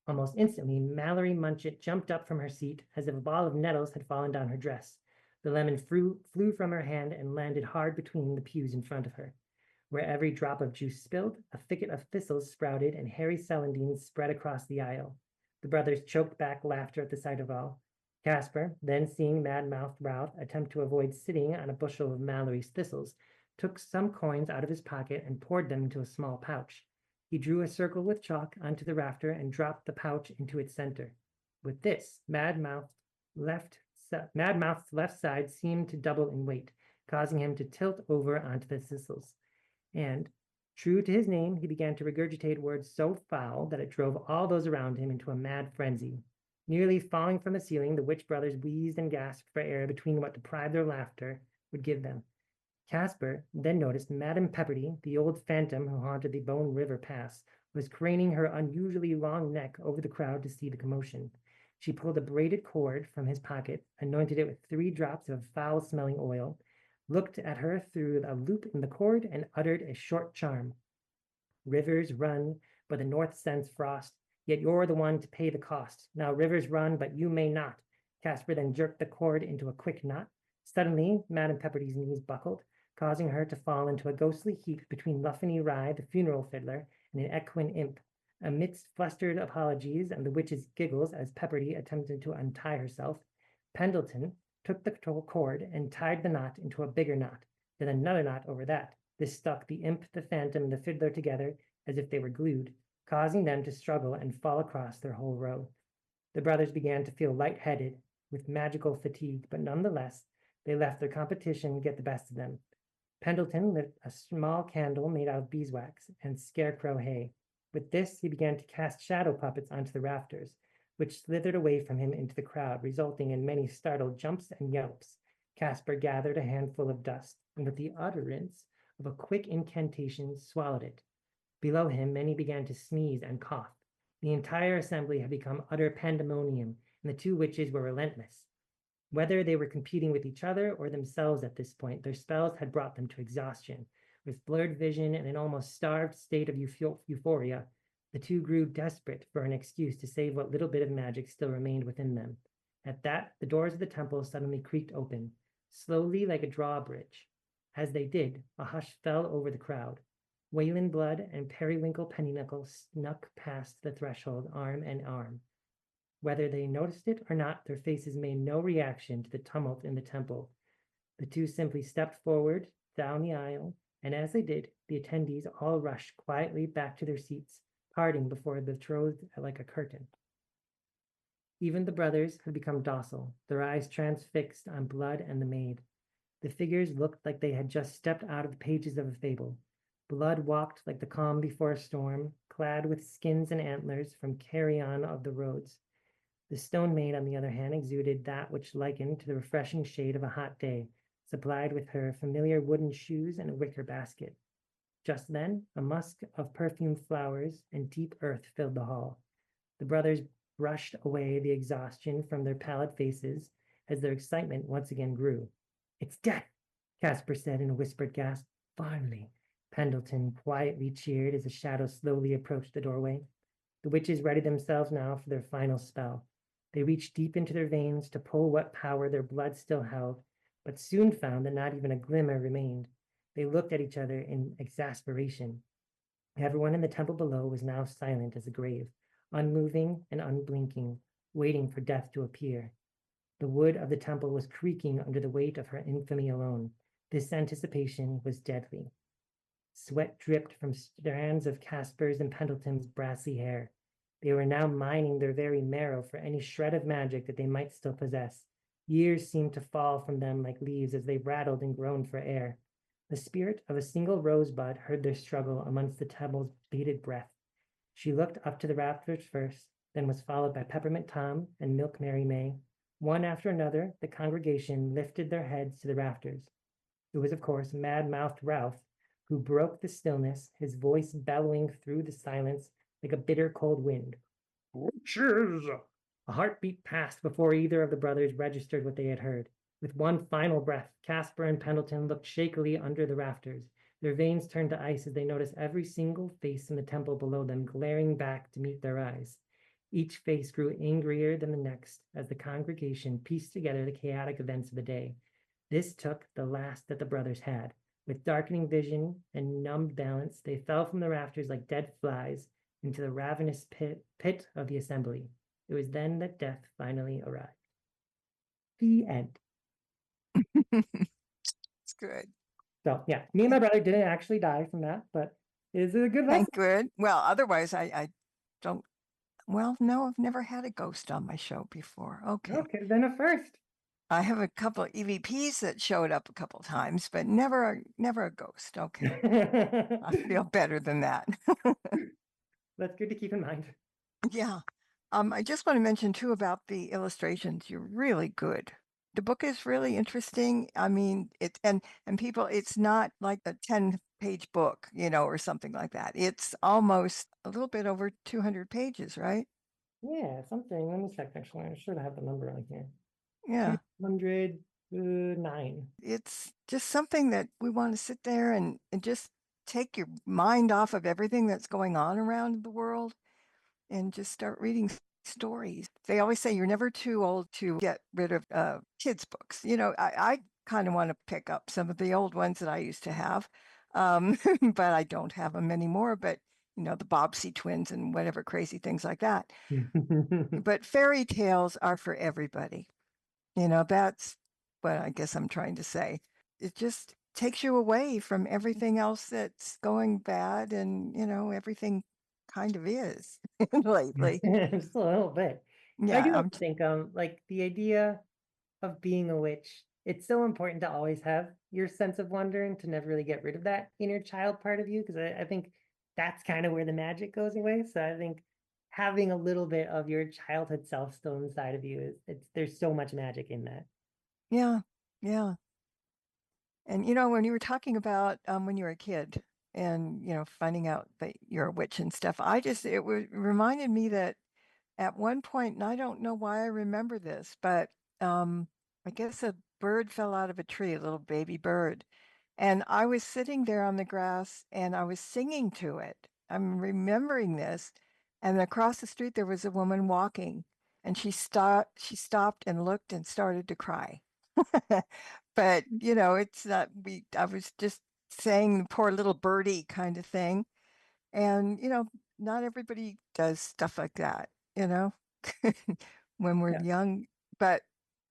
Almost instantly, Mallory Munchett jumped up from her seat as if a ball of nettles had fallen down her dress. The lemon flew from her hand and landed hard between the pews in front of her. Where every drop of juice spilled, a thicket of thistles sprouted and hairy celandines spread across the aisle. The brothers choked back laughter at the sight of all. Caspar, then seeing mad-mouthed Ralph attempt to avoid sitting on a bushel of Mallory's thistles, took some coins out of his pocket and poured them into a small pouch. He drew a circle with chalk onto the rafter and dropped the pouch into its center. With this, Mad-Mouth's left side seemed to double in weight, causing him to tilt over onto the thistles. And, true to his name, he began to regurgitate words so foul that it drove all those around him into a mad frenzy. Nearly falling from the ceiling, the witch brothers wheezed and gasped for air between what deprived their laughter would give them. Caspar then noticed Madame Pepperdy, the old phantom who haunted the Bone River Pass, was craning her unusually long neck over the crowd to see the commotion. She pulled a braided cord from his pocket, anointed it with 3 drops of foul-smelling oil, looked at her through a loop in the cord, and uttered a short charm. "Rivers run, but the north sends frost, yet you're the one to pay the cost. Now rivers run, but you may not." Caspar then jerked the cord into a quick knot. Suddenly, Madame Pepperdy's knees buckled, causing her to fall into a ghostly heap between Luffany Rye, the funeral fiddler, and an equine imp. Amidst flustered apologies and the witch's giggles as Pepperdy attempted to untie herself, Pendleton took the cord and tied the knot into a bigger knot, then another knot over that. This stuck the imp, the phantom, and the fiddler together as if they were glued, causing them to struggle and fall across their whole row. The brothers began to feel lightheaded with magical fatigue, but nonetheless, they left their competition get the best of them. Pendleton lit a small candle made out of beeswax and scarecrow hay. With this, he began to cast shadow puppets onto the rafters, which slithered away from him into the crowd, resulting in many startled jumps and yelps. Caspar gathered a handful of dust, and with the utterance of a quick incantation, swallowed it. Below him, many began to sneeze and cough. The entire assembly had become utter pandemonium, and the two witches were relentless. Whether they were competing with each other or themselves at this point, their spells had brought them to exhaustion. With blurred vision and an almost starved state of euphoria, the two grew desperate for an excuse to save what little bit of magic still remained within them. At that, the doors of the temple suddenly creaked open, slowly like a drawbridge. As they did, a hush fell over the crowd. Wayland Blood and Periwinkle Pennynickle snuck past the threshold arm in arm. Whether they noticed it or not, their faces made no reaction to the tumult in the temple. The two simply stepped forward down the aisle, and as they did, the attendees all rushed quietly back to their seats, parting before the betrothed like a curtain. Even the brothers had become docile, their eyes transfixed on Blood and the maid. The figures looked like they had just stepped out of the pages of a fable. Blood walked like the calm before a storm, clad with skins and antlers from carrion of the roads. The stone maid, on the other hand, exuded that which likened to the refreshing shade of a hot day, supplied with her familiar wooden shoes and a wicker basket. Just then, a musk of perfumed flowers and deep earth filled the hall. The brothers brushed away the exhaustion from their pallid faces as their excitement once again grew. "It's death," Casper said in a whispered gasp. "Finally," Pendleton quietly cheered as the shadow slowly approached the doorway. The witches readied themselves now for their final spell. They reached deep into their veins to pull what power their blood still held, but soon found that not even a glimmer remained. They looked at each other in exasperation. Everyone in the temple below was now silent as a grave, unmoving and unblinking, waiting for death to appear. The wood of the temple was creaking under the weight of her infamy alone. This anticipation was deadly. Sweat dripped from strands of Casper's and Pendleton's brassy hair. They were now mining their very marrow for any shred of magic that they might still possess. Years seemed to fall from them like leaves as they rattled and groaned for air. The spirit of a single rosebud heard their struggle amongst the temple's bated breath. She looked up to the rafters first, then was followed by Peppermint Tom and Milk Mary May. One after another, the congregation lifted their heads to the rafters. It was, of course, mad-mouthed Ralph, who broke the stillness, his voice bellowing through the silence like a bitter cold wind. "Witches!" A heartbeat passed before either of the brothers registered what they had heard. With one final breath, Casper and Pendleton looked shakily under the rafters. Their veins turned to ice as they noticed every single face in the temple below them glaring back to meet their eyes. Each face grew angrier than the next as the congregation pieced together the chaotic events of the day. This took the last that the brothers had. With darkening vision and numbed balance, they fell from the rafters like dead flies into the ravenous pit of the assembly. It was then that death finally arrived. The end. It's good. So yeah, me and my brother didn't actually die from that, but it is a good lesson. Thank good. Well, otherwise I don't. Well, no, I've never had a ghost on my show before. Okay. Okay, then a first. I have a couple of EVPs that showed up a couple times, but never a ghost. Okay. I feel better than that. That's good to keep in mind. Yeah. I just want to mention too about the illustrations. You're really good. The book is really interesting. I mean, and people, it's not like a 10-page book, or something like that. It's almost a little bit over 200 pages, right? Yeah, something. Let me check actually. I should have the number on here. Yeah. 209. It's just something that we want to sit there and just take your mind off of everything that's going on around the world and just start reading stories. They always say you're never too old to get rid of kids' books. I kind of want to pick up some of the old ones that I used to have, but I don't have them anymore. But, the Bobbsey twins and whatever crazy things like that. But fairy tales are for everybody. That's what I guess I'm trying to say. It just takes you away from everything else that's going bad and, everything kind of is lately. Just a little bit. Yeah, I do also think like the idea of being a witch, it's so important to always have your sense of wonder and to never really get rid of that inner child part of you, because I think that's kind of where the magic goes away. So I think having a little bit of your childhood self still inside of you there's so much magic in that. Yeah. And when you were talking about when you were a kid, and finding out that you're a witch and stuff. Reminded me that at one point, and I don't know why I remember this, but I guess a bird fell out of a tree, a little baby bird. And I was sitting there on the grass and I was singing to it. I'm remembering this. And across the street, there was a woman walking and she stopped and looked and started to cry. But, it's not, I was just saying the poor little birdie kind of thing. And, not everybody does stuff like that, when we're Yeah. young. But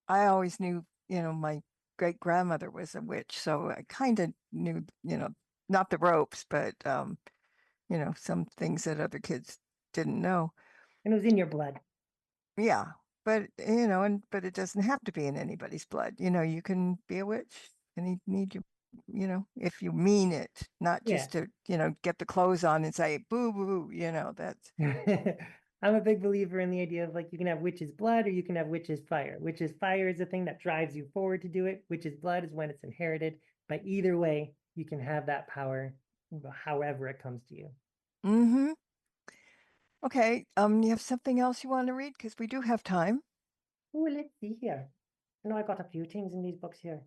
I always knew, my great grandmother was a witch. So I kind of knew, not the ropes, but, some things that other kids didn't know. And it was in your blood. Yeah. But, but it doesn't have to be in anybody's blood. You can be a witch and you need you, if you mean it, not Yeah. just to, get the clothes on and say, boo, boo, that's. I'm a big believer in the idea of like you can have witch's blood or you can have witch's fire. Witch's fire is the thing that drives you forward to do it. Witch's blood is when it's inherited. But either way, you can have that power however it comes to you. Mm-hmm. Okay. You have something else you want to read? Because we do have time. Oh, let's see here. I know I got a few things in these books here.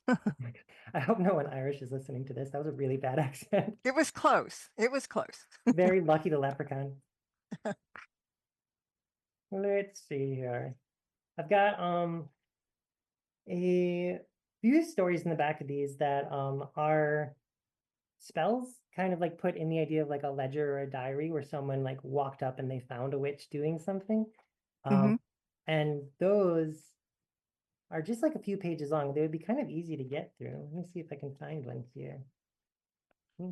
I hope no one Irish is listening to this. That was a really bad accent. It was close. It was close. Very lucky the leprechaun. Let's see here. I've got a few stories in the back of these that are spells kind of like put in the idea of like a ledger or a diary where someone like walked up and they found a witch doing something. Mhm. And those are just like a few pages long. They would be kind of easy to get through. Let me see if I can find one here.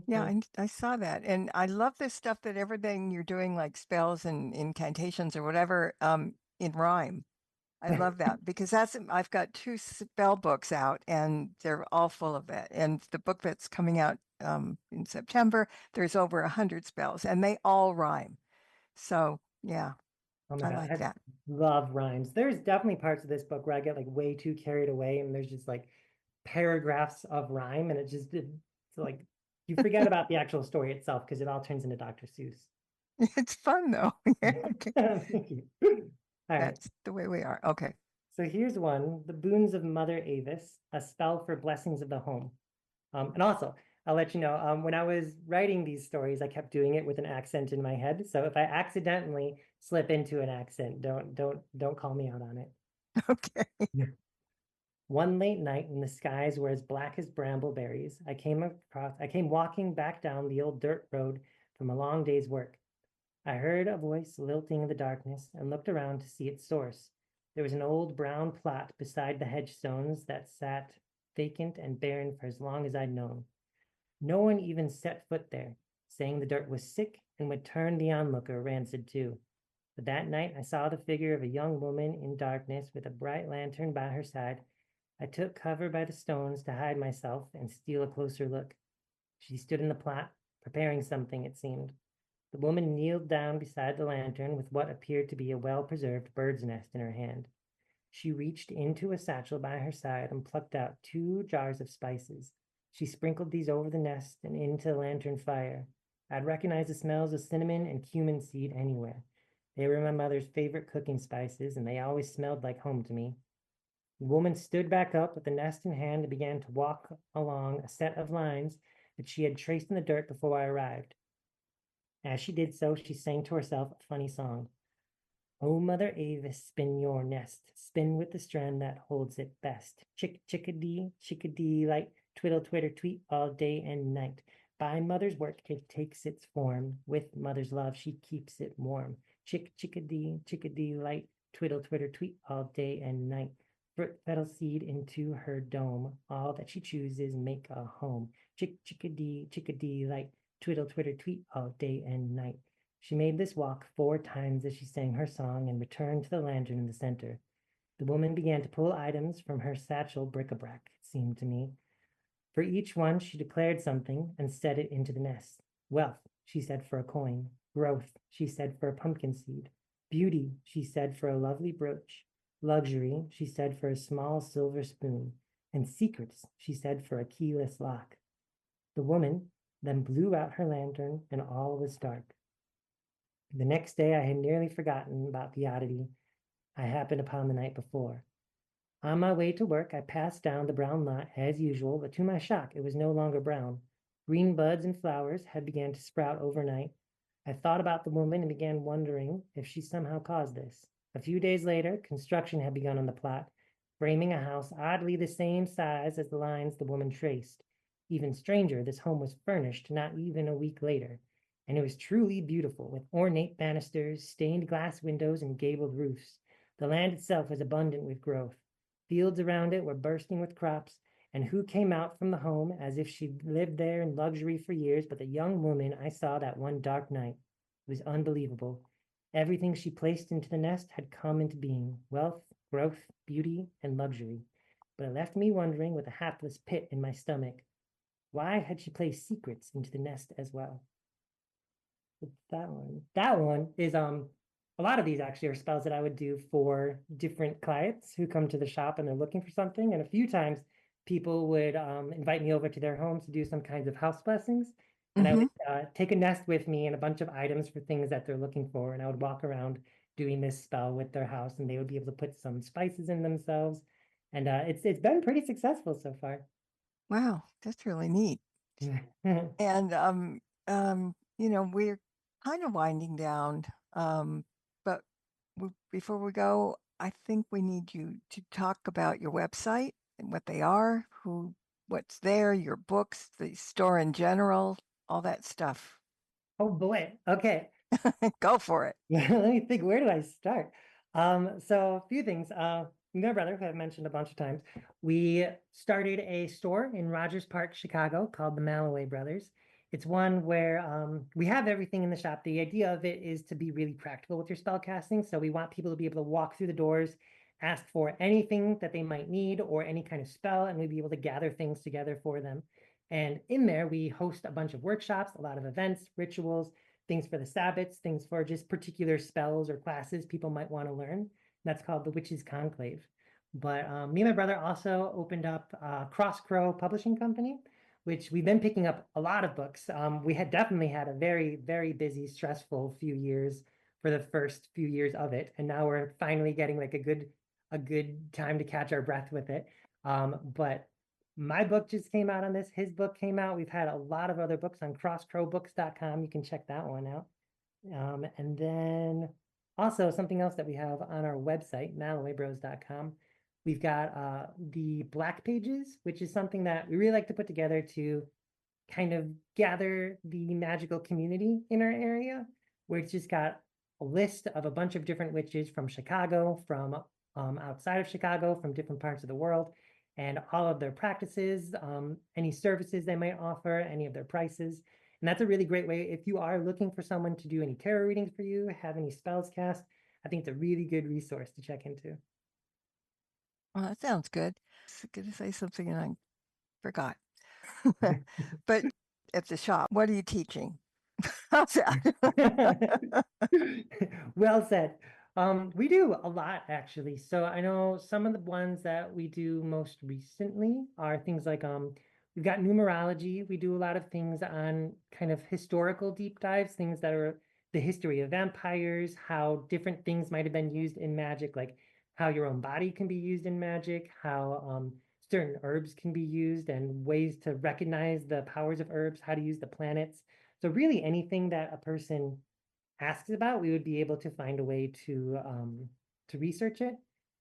Yeah, I saw that. And I love this stuff that everything you're doing, like spells and incantations or whatever, in rhyme. I love that because I've got 2 spell books out and they're all full of that. And the book that's coming out in September, there's over 100 spells and they all rhyme. So yeah, Oh my I God, like I that. love rhymes. There's definitely parts of this book where I get like way too carried away and there's just like paragraphs of rhyme and it's like you forget about the actual story itself because it all turns into Dr. Seuss. It's fun though. Yeah, okay. Thank you. All right. That's the way we are. Okay. So here's one, The Boons of Mother Avis, a spell for blessings of the home. And also, I'll let you know, when I was writing these stories, I kept doing it with an accent in my head. So if I accidentally slip into an accent, don't call me out on it. Okay. One late night when the skies were as black as brambleberries, I came walking back down the old dirt road from a long day's work. I heard a voice lilting in the darkness and looked around to see its source. There was an old brown plot beside the hedgestones that sat vacant and barren for as long as I'd known. No one even set foot there, saying the dirt was sick and would turn the onlooker rancid too. But that night I saw the figure of a young woman in darkness with a bright lantern by her side. I took cover by the stones to hide myself and steal a closer look. She stood in the plot, preparing something, it seemed. The woman kneeled down beside the lantern with what appeared to be a well-preserved bird's nest in her hand. She reached into a satchel by her side and plucked out 2 jars of spices. She sprinkled these over the nest and into the lantern fire. I'd recognize the smells of cinnamon and cumin seed anywhere. They were my mother's favorite cooking spices, and they always smelled like home to me. The woman stood back up with the nest in hand and began to walk along a set of lines that she had traced in the dirt before I arrived. As she did so, she sang to herself a funny song. Oh, Mother Avis, spin your nest, spin with the strand that holds it best. Chickadee, light, twiddle, twitter, tweet all day and night. By Mother's work, it takes its form. With Mother's love, she keeps it warm. Chickadee, light, twiddle, twitter, tweet all day and night. Fruit petal seed into her dome. All that she chooses make a home. Chickadee, light, twiddle, twitter, tweet all day and night. She made this walk 4 times as she sang her song and returned to the lantern in the center. The woman began to pull items from her satchel bric-a-brac, it seemed to me. For each one, she declared something and set it into the nest. Wealth, she said, for a coin. Growth, she said, for a pumpkin seed. Beauty, she said, for a lovely brooch. Luxury, she said, for a small silver spoon. And secrets, she said, for a keyless lock. The woman, then blew out her lantern, and all was dark. The next day, I had nearly forgotten about the oddity I happened upon the night before. On my way to work, I passed down the brown lot as usual, but to my shock, it was no longer brown. Green buds and flowers had begun to sprout overnight. I thought about the woman and began wondering if she somehow caused this. A few days later, construction had begun on the plot, framing a house oddly the same size as the lines the woman traced. Even stranger, this home was furnished not even a week later, and it was truly beautiful, with ornate banisters, stained glass windows, and gabled roofs. The land itself was abundant with growth. Fields around it were bursting with crops, and who came out from the home as if she'd lived there in luxury for years but the young woman I saw that one dark night. It was unbelievable. Everything she placed into the nest had come into being: wealth, growth, beauty, and luxury. But it left me wondering with a hapless pit in my stomach. Why had she placed secrets into the nest as well? That one. That one is a lot of these actually are spells that I would do for different clients who come to the shop and they're looking for something. And a few times people would invite me over to their homes to do some kinds of house blessings. And I would take a nest with me and a bunch of items for things that they're looking for. And I would walk around doing this spell with their house, and they would be able to put some spices in themselves. And it's been pretty successful so far. Wow, that's really neat. And we're kind of winding down. But before we go, I think we need you to talk about your website and what they are, what's there, your books, the store in general, all that stuff. Oh boy. Okay. Go for it. Yeah, let me think. Where do I start? So a few things. My brother, who I've mentioned a bunch of times, we started a store in Rogers Park, Chicago, called the Malliway Brothers. It's one where we have everything in the shop. The idea of it is to be really practical with your spell casting. So we want people to be able to walk through the doors, ask for anything that they might need or any kind of spell, and we'd be able to gather things together for them. And in there, we host a bunch of workshops, a lot of events, rituals, things for the Sabbats, things for just particular spells or classes people might want to learn. That's called the Witches Conclave. But me and my brother also opened up Cross Crow Publishing Company, which we've been picking up a lot of books. We had definitely had a very, very busy, stressful few years for the first few years of it. And now we're finally getting like a good time to catch our breath with it. But my book just came out on this. His book came out. We've had a lot of other books on crosscrowbooks.com. You can check that one out. And then also something else that we have on our website, malliwaybros.com. We've got the Black Pages, which is something that we really like to put together to kind of gather the magical community in our area, where it's just got a list of a bunch of different witches from Chicago, from outside of Chicago, from different parts of the world, and all of their practices, any services they might offer, any of their prices. And that's a really great way if you are looking for someone to do any tarot readings for you, have any spells cast. I think it's a really good resource to check into. Well, that sounds good. I was going to say something and I forgot. But at the shop, what are you teaching? How's that? Well said. We do a lot actually. So I know some of the ones that we do most recently are things like we've got numerology. We do a lot of things on kind of historical deep dives, things that are the history of vampires, how different things might have been used in magic, like how your own body can be used in magic, how certain herbs can be used, and ways to recognize the powers of herbs, how to use the planets. So really anything that a person asks about, we would be able to find a way to research it.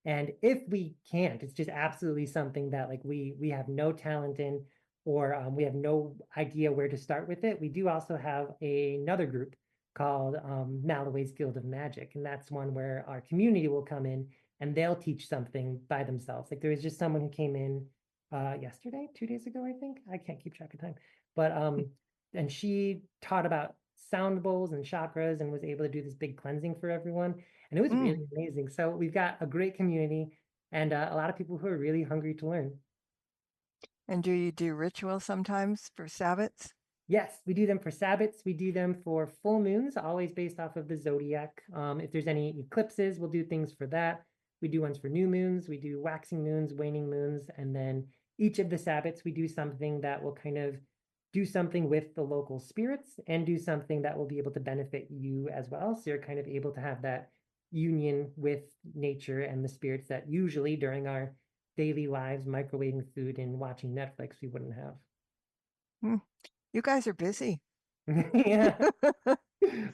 And if we can't, it's just absolutely something that like we have no talent in, or we have no idea where to start with it. We do also have another group called Malliway's Guild of Magic, and that's one where our community will come in and they'll teach something by themselves. Like there was just someone who came in yesterday, 2 days ago, I think. I can't keep track of time, but and she taught about sound bowls and chakras and was able to do this big cleansing for everyone. And it was really amazing. So we've got a great community and a lot of people who are really hungry to learn. And do you do rituals sometimes for Sabbats? Yes, we do them for Sabbats. We do them for full moons, always based off of the zodiac. If there's any eclipses, we'll do things for that. We do ones for new moons. We do waxing moons, waning moons. And then each of the Sabbats, we do something that will kind of do something with the local spirits and do something that will be able to benefit you as well. So you're kind of able to have that union with nature and the spirits that usually during our daily lives, microwaving food and watching Netflix, we wouldn't have. You guys are busy. Yeah,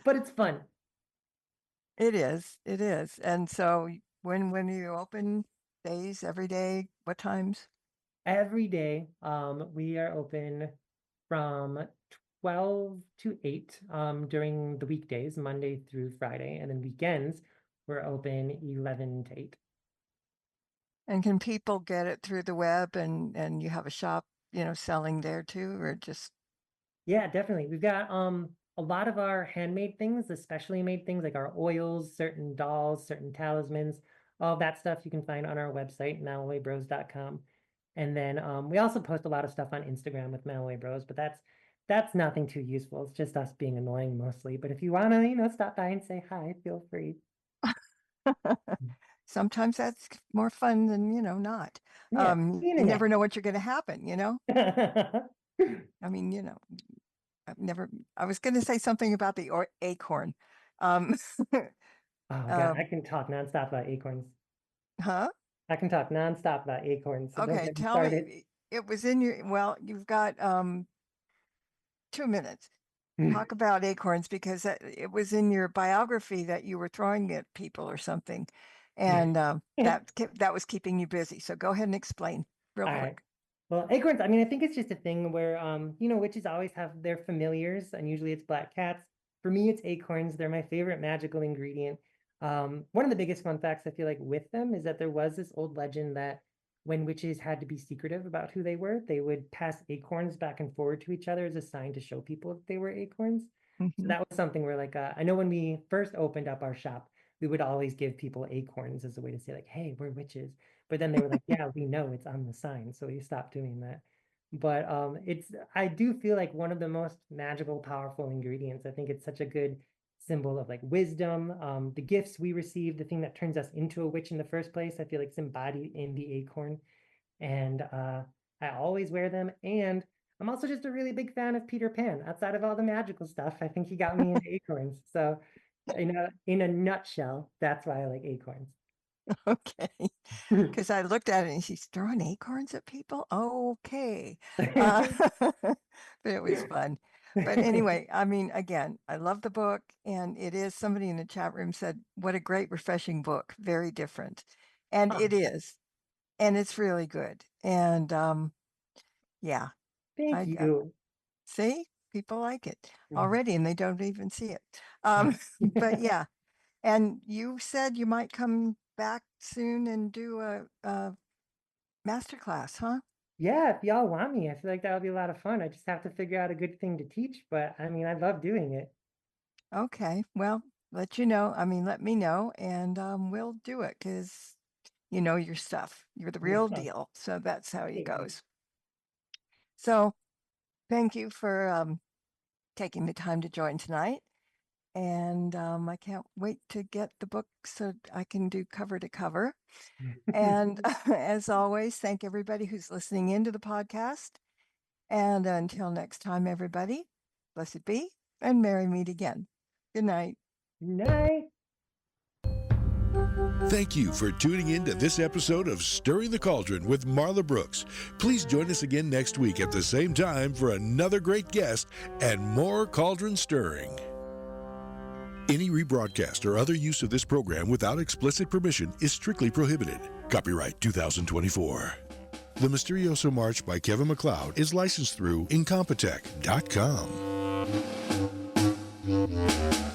but it's fun. It is. It is. And so when you open days, every day, what times? Every day, we are open from 12 to 8 during the weekdays, Monday through Friday, and then weekends we're open 11 to 8. And can people get it through the web and you have a shop, selling there too, or just Yeah, definitely. We've got a lot of our handmade things, especially made things like our oils, certain dolls, certain talismans, all that stuff you can find on our website, malliwaybros.com. And then we also post a lot of stuff on Instagram with Malliway Bros, but that's nothing too useful. It's just us being annoying mostly. But if you want to, stop by and say hi, feel free. sometimes that's more fun than, not. Yeah, You never know what you're going to happen, I mean, I was going to say something about the acorn. Oh God, I Um, can talk nonstop about acorns. huh? I can talk nonstop about acorns, so don't Okay, get me tell started. me, it was in you've got 2 minutes. Talk about acorns because it was in your biography that you were throwing at people or something, and that was keeping you busy. So go ahead and explain real All right. quick. Well, acorns, I mean, I think it's just a thing where, witches always have their familiars, and usually it's black cats. For me, it's acorns. They're my favorite magical ingredient. One of the biggest fun facts I feel like with them is that there was this old legend that when witches had to be secretive about who they were, they would pass acorns back and forward to each other as a sign to show people that they were acorns. So Mhm. that was something where, like, I know when we first opened up our shop, we would always give people acorns as a way to say, like, hey, we're witches. But then they were like, yeah, we know it's on the sign. So we stopped doing that. But I do feel like one of the most magical, powerful ingredients. I think it's such a good symbol of like wisdom, the gifts we receive, the thing that turns us into a witch in the first place. I feel like it's embodied in the acorn. And I always wear them. And I'm also just a really big fan of Peter Pan. Outside of all the magical stuff, I think he got me into acorns. So, in a nutshell, that's why I like acorns. Okay, because I looked at it and she's throwing acorns at people. Okay, uh, but it was fun. But anyway, I mean, again, I love the book, and it is. Somebody in the chat room said, "What a great, refreshing book! Very different," and Oh, it is, and it's really good. And yeah, thank I you. see people like it Mm. already, and they don't even see it. But yeah, and you said you might come back soon and do a master class, huh? Yeah, if y'all want me, I feel like that would be a lot of fun. I just have to figure out a good thing to teach, but I mean, I love doing it. Okay, well, let me know, and we'll do it because you know your stuff. You're the real Yeah, deal. So that's how it thank you. goes. So thank you for taking the time to join tonight. And I can't wait to get the book so I can do cover to cover. And as always, thank everybody who's listening into the podcast. And until next time, everybody, blessed be and merry meet again. Good night. Night. Thank you for tuning in to this episode of Stirring the Cauldron with Marla Brooks. Please join us again next week at the same time for another great guest and more cauldron stirring. Any rebroadcast or other use of this program without explicit permission is strictly prohibited. Copyright 2024. The Mysterioso March by Kevin MacLeod is licensed through Incompetech.com.